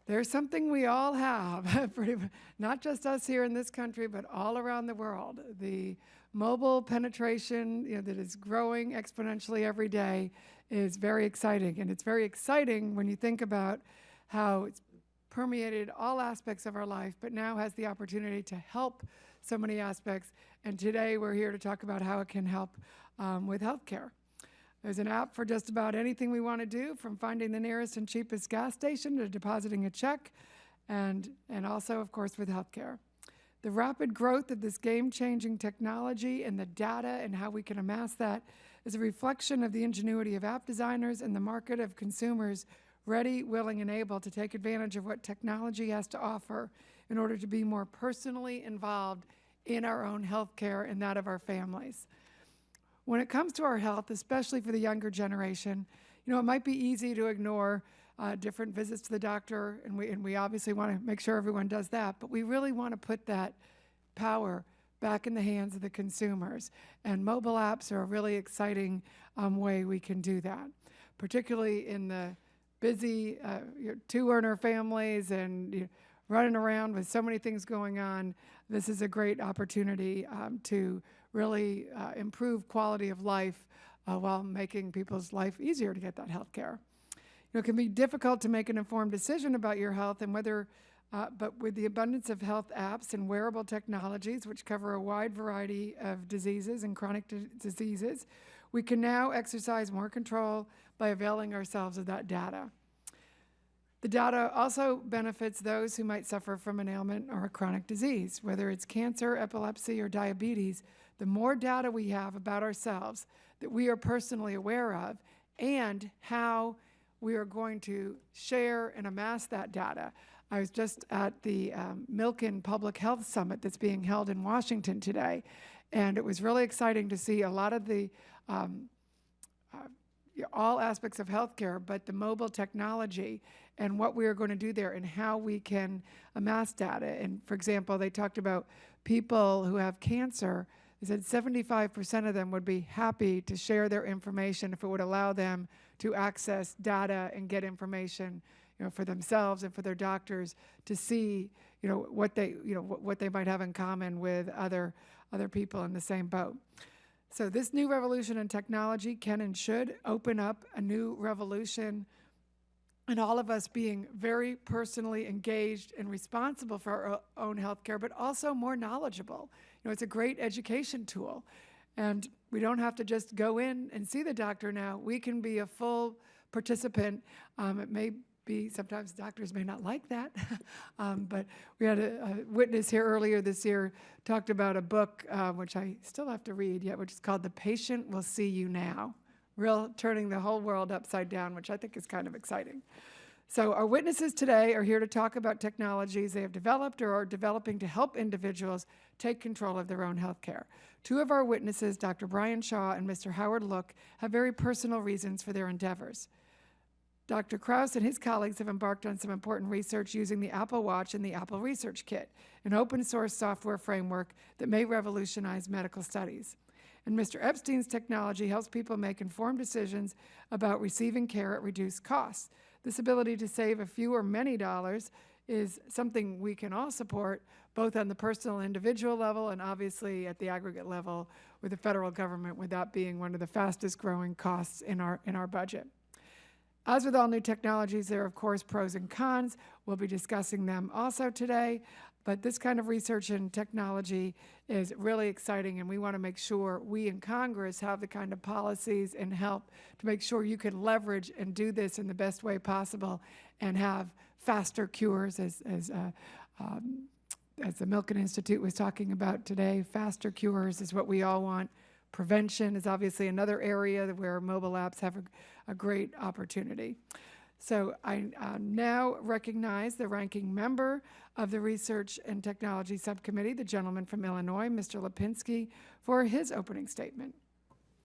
There's something we all have, not just us here in this country, but all around the world. The mobile penetration, that is growing exponentially every day is very exciting. And it's very exciting when you think about how it's permeated all aspects of our life, but now has the opportunity to help so many aspects. And today we're here to talk about how it can help with healthcare. There's an app for just about anything we want to do, from finding the nearest and cheapest gas station to depositing a check, and also, of course, with healthcare. The rapid growth of this game-changing technology and the data and how we can amass that is a reflection of the ingenuity of app designers and the market of consumers ready, willing, and able to take advantage of what technology has to offer in order to be more personally involved in our own healthcare and that of our families. When it comes to our health, especially for the younger generation, it might be easy to ignore different visits to the doctor, and we obviously want to make sure everyone does that, but we really want to put that power back in the hands of the consumers. And mobile apps are a really exciting way we can do that, particularly in the busy two-earner families and running around with so many things going on. This is a great opportunity to really improve quality of life while making people's life easier to get that health care. It can be difficult to make an informed decision about your health, and but with the abundance of health apps and wearable technologies, which cover a wide variety of diseases and chronic diseases, we can now exercise more control by availing ourselves of that data. The data also benefits those who might suffer from an ailment or a chronic disease, whether it's cancer, epilepsy, or diabetes. The more data we have about ourselves that we are personally aware of, and how we are going to share and amass that data. I was just at the Milken Public Health Summit that's being held in Washington today, and it was really exciting to see a lot of the all aspects of healthcare, but the mobile technology and what we are going to do there and how we can amass data. And for example, they talked about people who have cancer. They said 75% of them would be happy to share their information if it would allow them to access data and get information, for themselves and for their doctors to see, what they might have in common with other people in the same boat. So this new revolution in technology can and should open up a new revolution in all of us being very personally engaged and responsible for our own healthcare, but also more knowledgeable. It's a great education tool. And we don't have to just go in and see the doctor now. We can be a full participant. It may be, sometimes doctors may not like that, but we had a witness here earlier this year talked about a book, which I still have to read yet, which is called The Patient Will See You Now, turning the whole world upside down, which I think is kind of exciting. So our witnesses today are here to talk about technologies they have developed or are developing to help individuals take control of their own health care. Two of our witnesses, Dr. Bryan Shaw and Mr. Howard Look, have very personal reasons for their endeavors. Dr. Krauss and his colleagues have embarked on some important research using the Apple Watch and the Apple Research Kit, an open source software framework that may revolutionize medical studies. And Mr. Epstein's technology helps people make informed decisions about receiving care at reduced costs. This ability to save a few or many dollars is something we can all support, both on the personal individual level and obviously at the aggregate level with the federal government, with that being one of the fastest growing costs in our budget. As with all new technologies, there are, of course, pros and cons. We'll be discussing them also today, but this kind of research and technology is really exciting, and we want to make sure we in Congress have the kind of policies and help to make sure you can leverage and do this in the best way possible and have faster cures, as the Milken Institute was talking about today. Faster cures is what we all want. Prevention is obviously another area where mobile apps have a great opportunity. So I now recognize the ranking member of the Research and Technology Subcommittee, the gentleman from Illinois, Mr. Lipinski, for his opening statement.